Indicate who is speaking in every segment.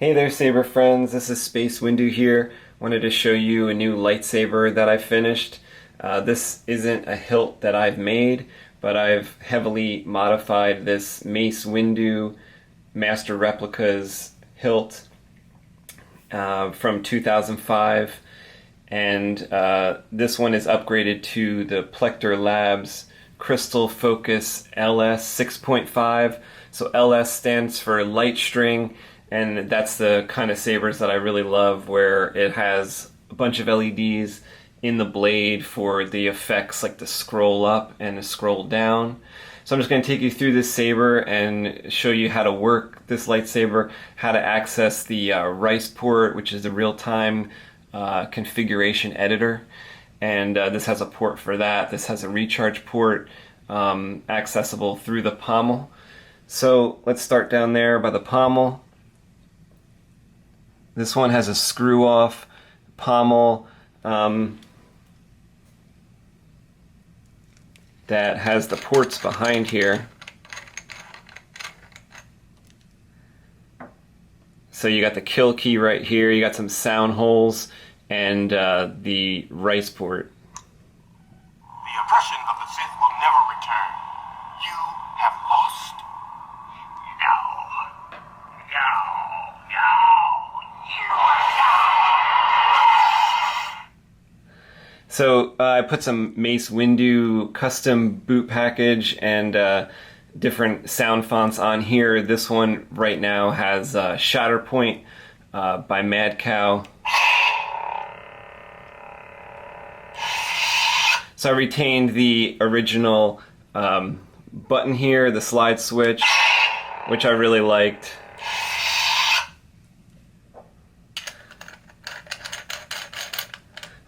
Speaker 1: Hey there, Saber friends. This is SpaceWindu here. Wanted to show you a new lightsaber that I finished. This isn't a hilt that I've made, but I've heavily modified this Mace Windu Master Replicas hilt from 2005, and this one is upgraded to the Plecter Labs Crystal Focus LS 6.5. So LS stands for light string, and that's the kind of sabers that I really love, where it has a bunch of LEDs in the blade for the effects like the scroll up and the scroll down. So I'm just going to take you through this saber and show you how to work this lightsaber, how to access the R.I.C.E port, which is the real-time configuration editor. And this has a port for that. This has a recharge port accessible through the pommel. So let's start down there by the pommel. This one has a screw-off pommel that has the ports behind here. So you got the kill key right here, you got some sound holes, and the R.I.C.E port.
Speaker 2: The oppression of the Sith will never return. You have lost. No.
Speaker 1: So I put some Mace Windu custom boot package and different sound fonts on here. This one right now has Shatterpoint by Mad Cow. So I retained the original button here, the slide switch, which I really liked.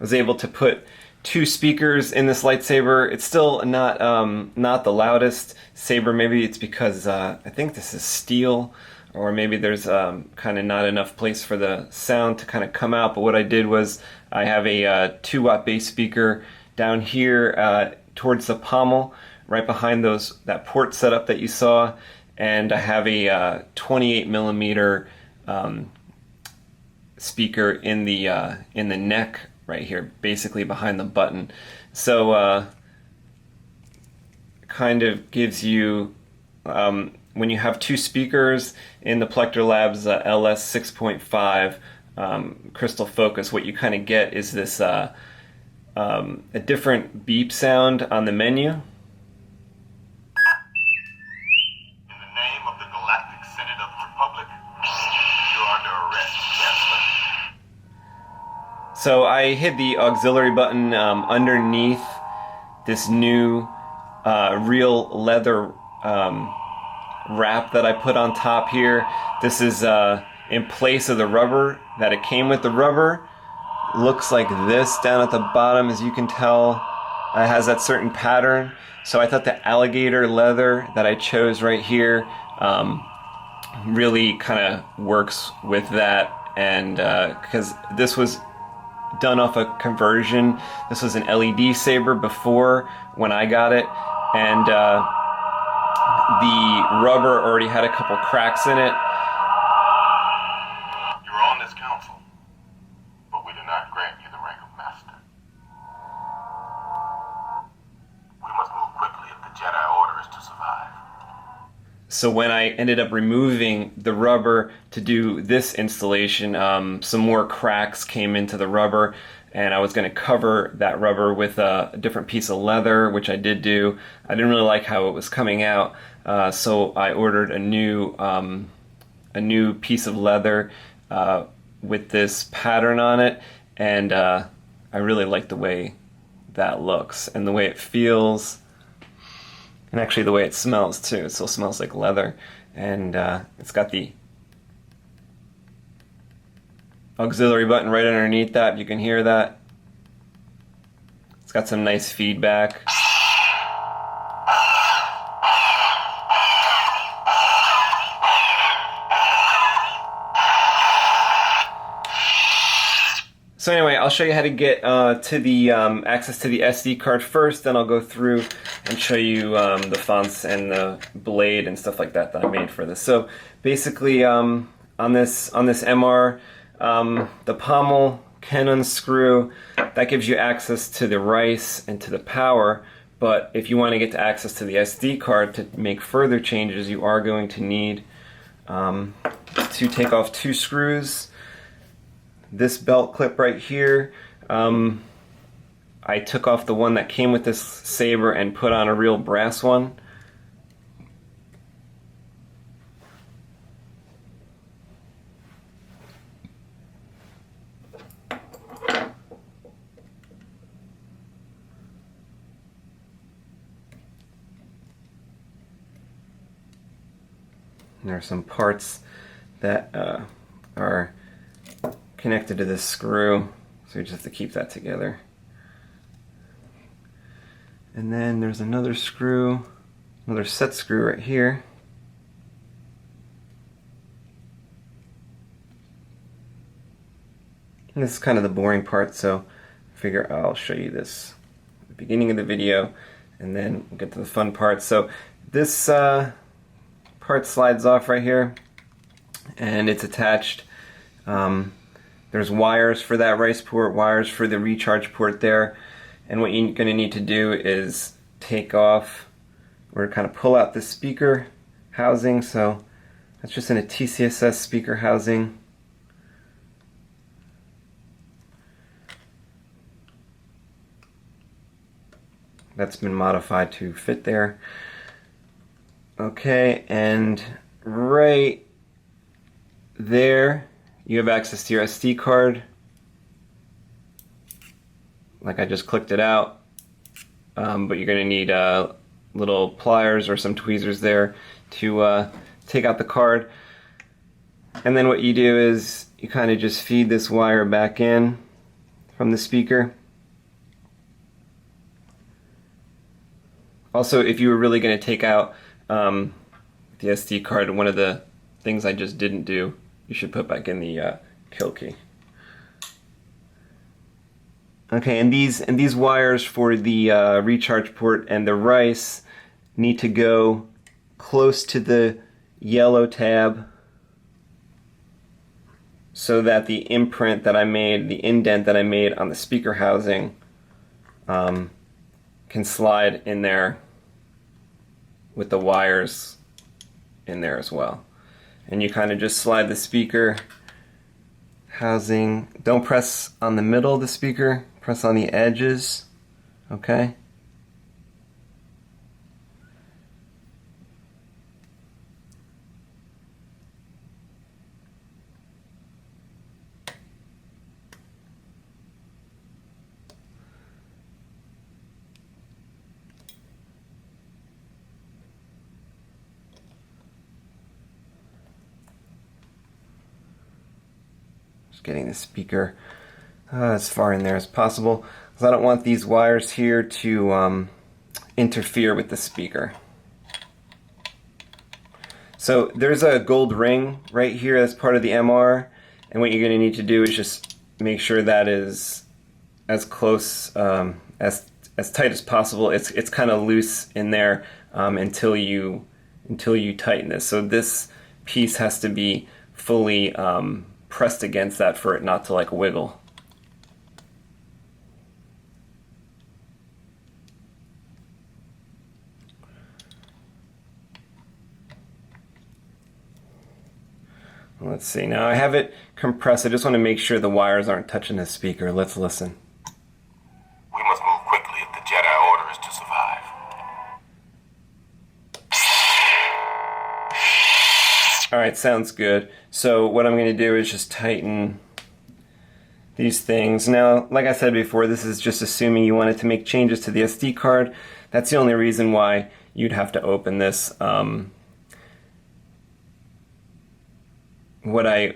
Speaker 1: I was able to put 2 speakers in this lightsaber. It's still not the loudest saber. Maybe it's because I think this is steel, or maybe there's kind of not enough place for the sound to kind of come out. But what I did was I have a 2-watt bass speaker down here towards the pommel, right behind that port setup that you saw, and I have a 28 millimeter speaker in the neck right here, basically behind the button. So kind of gives you, when you have 2 speakers in the Plecter Labs LS 6.5 Crystal Focus, what you kind of get is this a different beep sound on the menu.
Speaker 2: In the name of the Galactic Senate of the Republic, you're under arrest, Chancellor.
Speaker 1: So I hid the auxiliary button underneath this new real leather wrap that I put on top here. This is in place of the rubber that it came with. The rubber looks like this down at the bottom, as you can tell. It has that certain pattern. So I thought the alligator leather that I chose right here really kind of works with that, and because this was done off a conversion. This was an LED saber before when I got it, and the rubber already had a couple cracks in it.
Speaker 2: You're on this council, but we do not grant you the rank of master. We must move quickly if the Jedi Order is to survive.
Speaker 1: So when I ended up removing the rubber to do this installation, some more cracks came into the rubber, and I was going to cover that rubber with a different piece of leather, which I did do. I didn't really like how it was coming out, so I ordered a new piece of leather with this pattern on it, and I really like the way that looks and the way it feels. And actually the way it smells too. It still smells like leather. And it's got the auxiliary button right underneath that. You can hear that. It's got some nice feedback. So anyway, I'll show you how to get to the access to the SD card first, then I'll go through and show you the fonts and the blade and stuff like that that I made for this. So basically, on this MR. The pommel can unscrew. That gives you access to the R.I.C.E and to the power, but if you want to get to access to the SD card to make further changes, you are going to need to take off 2 screws. This belt clip right here, I took off the one that came with this saber and put on a real brass one. There are some parts that are connected to this screw, so you just have to keep that together. And then there's another screw, another set screw right here. And this is kind of the boring part, so I figure I'll show you this at the beginning of the video, and then we'll get to the fun part. So this part slides off right here, and it's attached. There's wires for that R.I.C.E port, wires for the recharge port there, and what you're going to need to do is take off or kind of pull out the speaker housing. So that's just in a TCSS speaker housing. That's been modified to fit there. Okay, and right there you have access to your SD card. Like I just clicked it out, but you're going to need little pliers or some tweezers there to take out the card. And then what you do is you kind of just feed this wire back in from the speaker. Also, if you were really going to take out the SD card, one of the things I just didn't do, you should put back in the kill key. Okay, and these wires for the recharge port and the R.I.C.E need to go close to the yellow tab so that the imprint that I made, the indent that I made on the speaker housing, can slide in there with the wires in there as well. And you kind of just slide the speaker housing. Don't press on the middle of the speaker, press on the edges, okay? Getting the speaker as far in there as possible, because I don't want these wires here to interfere with the speaker. So there's a gold ring right here as part of the MR, and what you're going to need to do is just make sure that is as close, as tight as possible. It's kind of loose in there until you tighten this. So this piece has to be fully pressed against that for it not to like wiggle. Let's see, now I have it compressed. I just want to make sure the wires aren't touching the speaker. Let's listen.
Speaker 2: We must move quickly if the Jedi Order is to survive.
Speaker 1: Alright, sounds good. So what I'm going to do is just tighten these things. Now, like I said before, this is just assuming you wanted to make changes to the SD card. That's the only reason why you'd have to open this. What I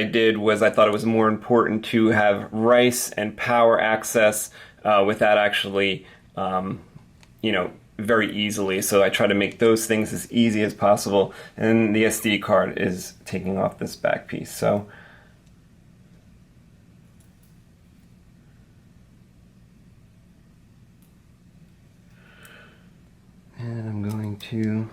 Speaker 1: did was I thought it was more important to have R.I.C.E and power access without actually, very easily. So I try to make those things as easy as possible, and the SD card is taking off this back piece. So and I'm going to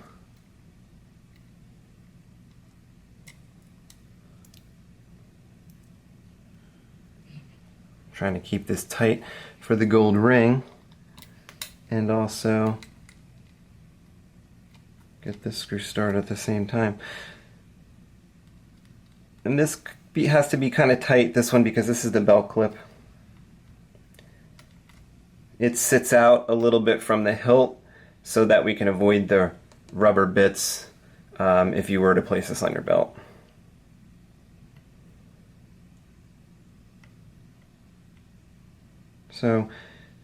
Speaker 1: trying to keep this tight for the gold ring, and also get this screw started at the same time. And this has to be kind of tight, this one, because this is the belt clip. It sits out a little bit from the hilt so that we can avoid the rubber bits if you were to place this on your belt. So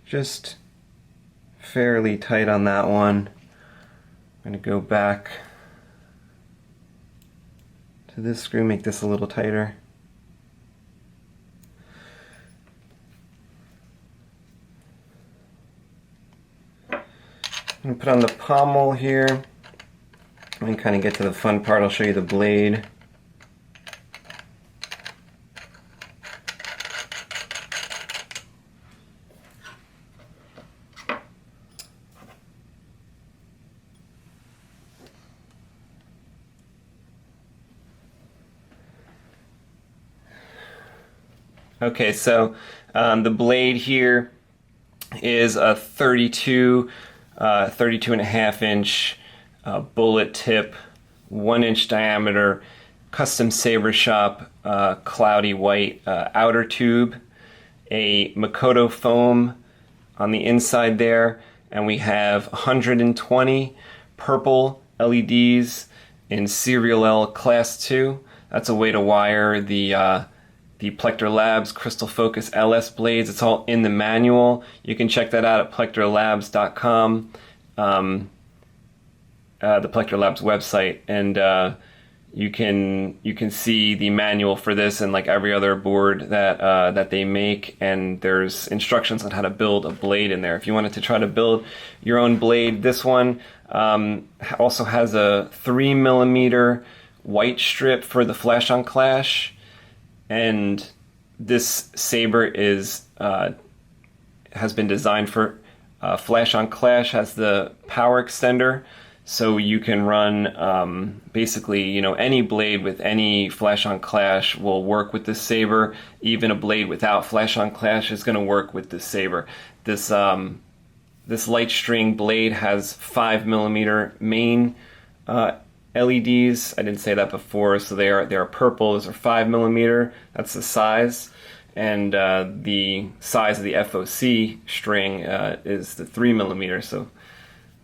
Speaker 1: just fairly tight on that one. I'm going to go back to this screw, make this a little tighter. I'm going to put on the pommel here and kind of get to the fun part. I'll show you the blade. Okay, so the blade here is a 32 and a half inch bullet tip, 1 inch diameter, custom saber shop, cloudy white outer tube, a Makoto foam on the inside there, and we have 120 purple LEDs in Seriallel Class II. That's a way to wire the Plecter Labs Crystal Focus LS blades. It's all in the manual. You can check that out at plecterlabs.com, the Plecter Labs website, and you can see the manual for this and like every other board that they make, and there's instructions on how to build a blade in there. If you wanted to try to build your own blade, this one also has a 3mm white strip for the flash on clash. And this saber has been designed for flash on clash, has the power extender, so you can run basically, any blade with any flash on clash will work with this saber. Even a blade without flash on clash is going to work with this saber. This light string blade has 5mm main LEDs. I didn't say that before, so they are purple. Those are 5mm. That's the size, and the size of the FOC string is the 3mm. So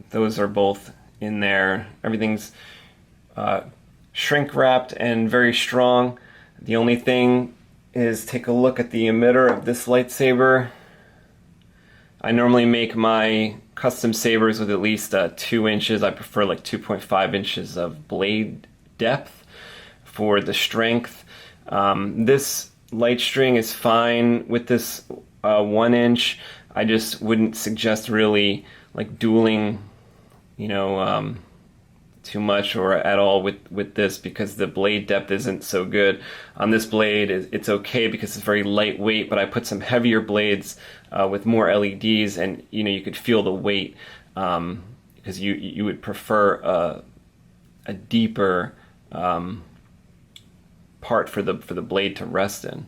Speaker 1: those are both in there. Everything's shrink wrapped and very strong. The only thing is, take a look at the emitter of this lightsaber. I normally make my custom sabers with at least 2 inches. I prefer like 2.5 inches of blade depth for the strength. This light string is fine with this 1 inch. I just wouldn't suggest really like dueling, too much or at all with this, because the blade depth isn't so good. On this blade, it's okay because it's very lightweight, but I put some heavier blades with more LEDs, and you could feel the weight because you would prefer a deeper part for the blade to rest in.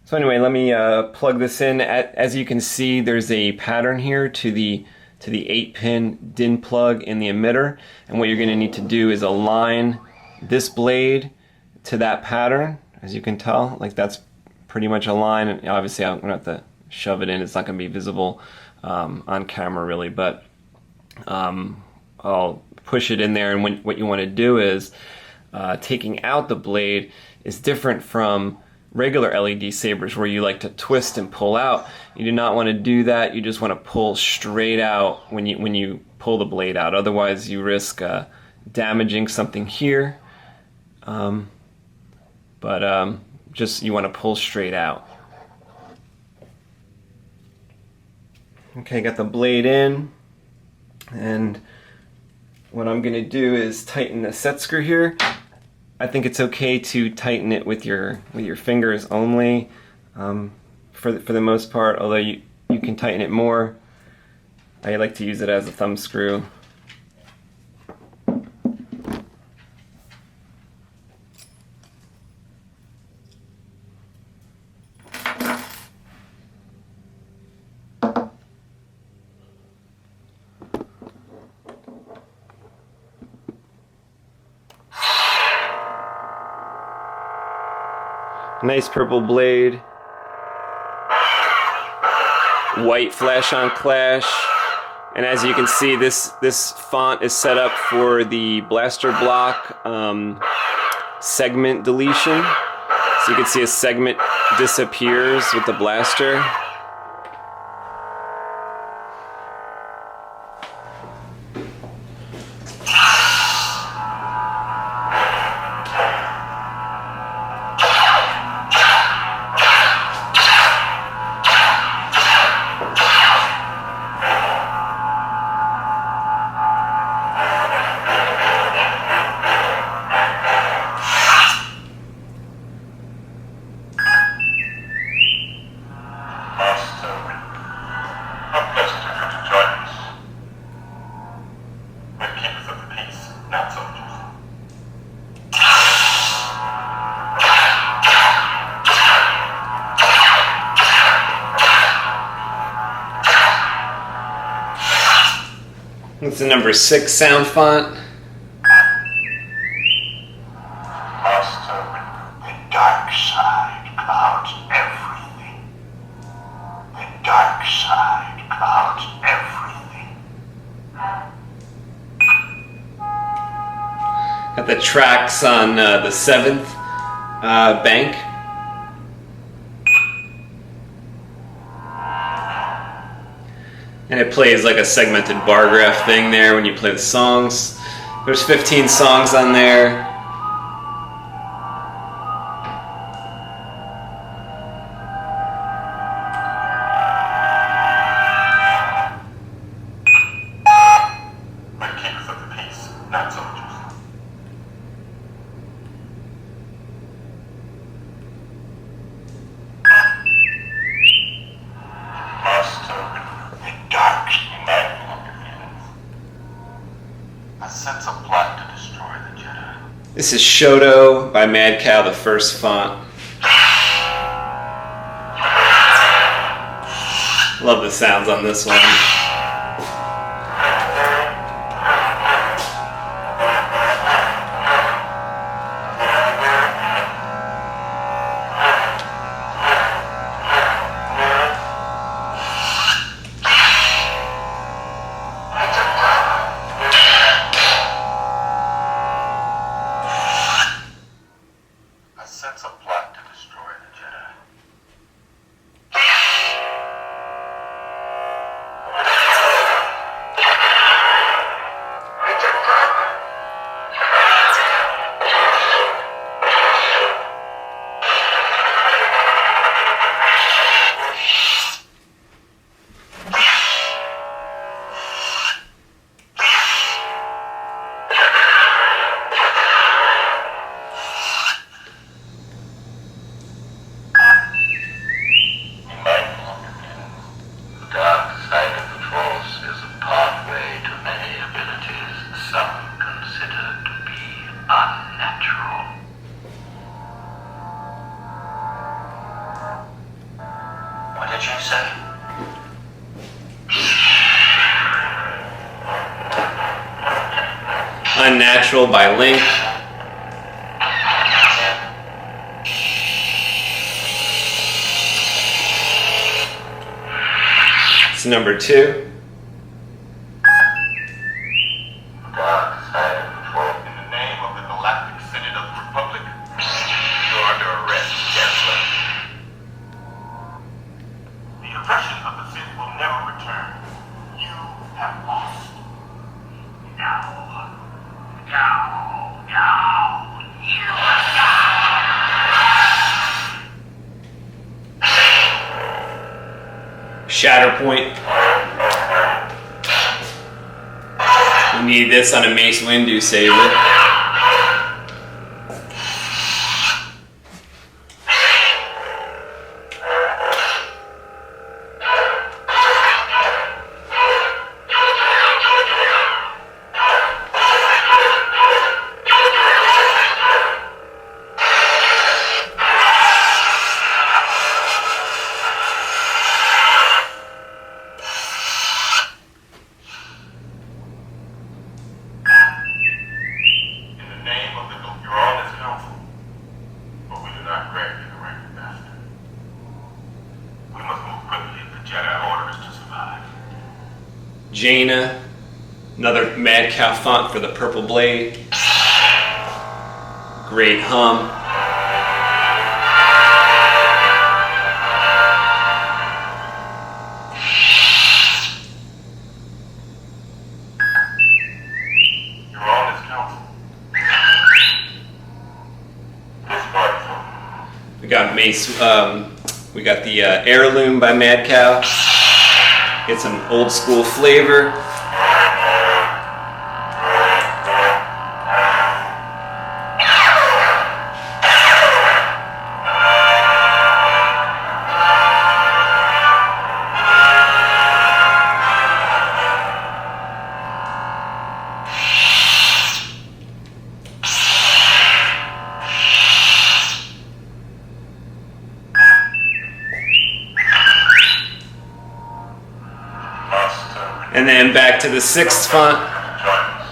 Speaker 1: So anyway, let me plug this in. As you can see, there's a pattern here to the 8-pin DIN plug in the emitter, and what you're going to need to do is align this blade to that pattern. As you can tell, like that's pretty much aligned, and obviously I'm going to have to shove it in. It's not going to be visible on camera really, but I'll push it in there, and what you want to do is taking out the blade is different from regular LED sabers where you like to twist and pull out. You do not want to do that. You just want to pull straight out when you pull the blade out. Otherwise you risk damaging something here. Just you want to pull straight out. Okay, got the blade in, and what I'm going to do is tighten the set screw here. I think it's okay to tighten it with your fingers only for the most part, although you can tighten it more. I like to use it as a thumb screw. Nice purple blade. White flash on clash. And as you can see, this font is set up for the blaster block segment deletion. So you can see a segment disappears with the blaster. It's the number 6 sound font.
Speaker 2: The dark side clouds everything. The dark side clouds everything.
Speaker 1: Got the tracks on the 7th bank. And it plays like a segmented bar graph thing there when you play the songs. There's 15 songs on there.
Speaker 2: We're keepers of the peace, not soldiers.
Speaker 1: This is Shoto by Mad Cow, the first font. Love the sounds on this one. Unnatural by Link. It's number 2. Shatterpoint. You need this on a Mace Windu saber.
Speaker 2: You're all his counsel, but we do not grant you the right
Speaker 1: Jaina, another Mad Cow font for the purple blade. Great hum.
Speaker 2: You're on this council.
Speaker 1: We got Mace, we got the heirloom by Mad Cow. It's an old school flavor. And then back to the 6th font,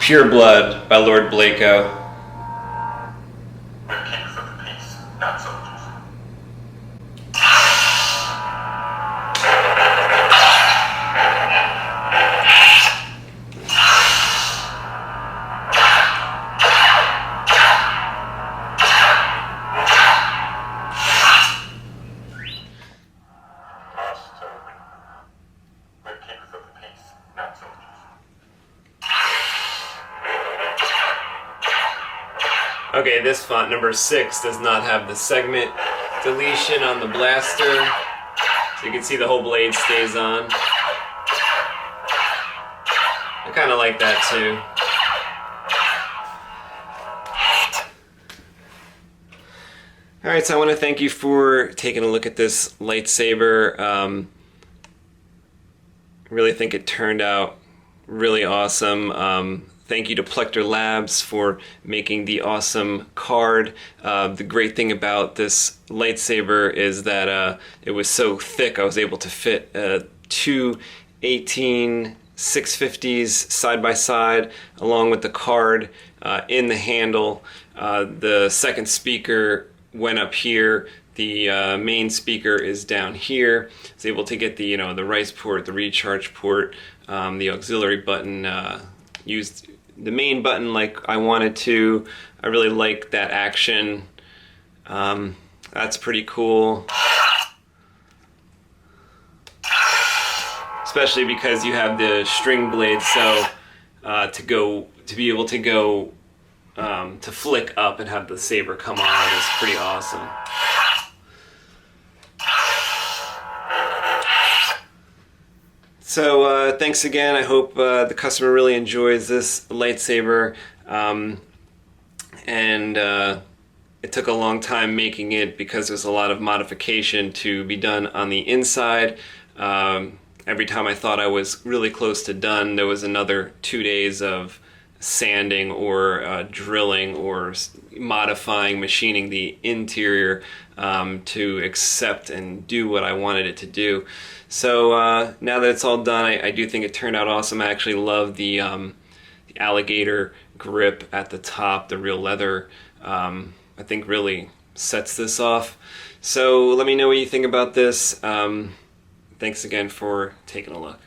Speaker 1: Pure Blood by Lord Blako.
Speaker 2: We're keepers of the peace, not soldiers. We're keepers of the peace, not soldiers.
Speaker 1: Okay, this font, number 6, does not have the segment deletion on the blaster. So you can see the whole blade stays on. I kind of like that too. Alright, so I want to thank you for taking a look at this lightsaber. I really think it turned out really awesome. Thank you to Plecter Labs for making the awesome card. The great thing about this lightsaber is that it was so thick I was able to fit two 18-650s side by side along with the card in the handle. The second speaker went up here. The main speaker is down here. I was able to get the the RICE port, the recharge port, the auxiliary button. Used the main button like I wanted to. I really like that action. That's pretty cool. Especially because you have the string blade, so to be able to go to flick up and have the saber come on is pretty awesome. So thanks again. I hope the customer really enjoys this lightsaber. It took a long time making it because there's a lot of modification to be done on the inside. Every time I thought I was really close to done, there was another 2 days of sanding or drilling or modifying, machining the interior to accept and do what I wanted it to do. So now that it's all done, I do think it turned out awesome. I actually love the alligator grip at the top, the real leather. I think really sets this off. So let me know what you think about this. Thanks again for taking a look.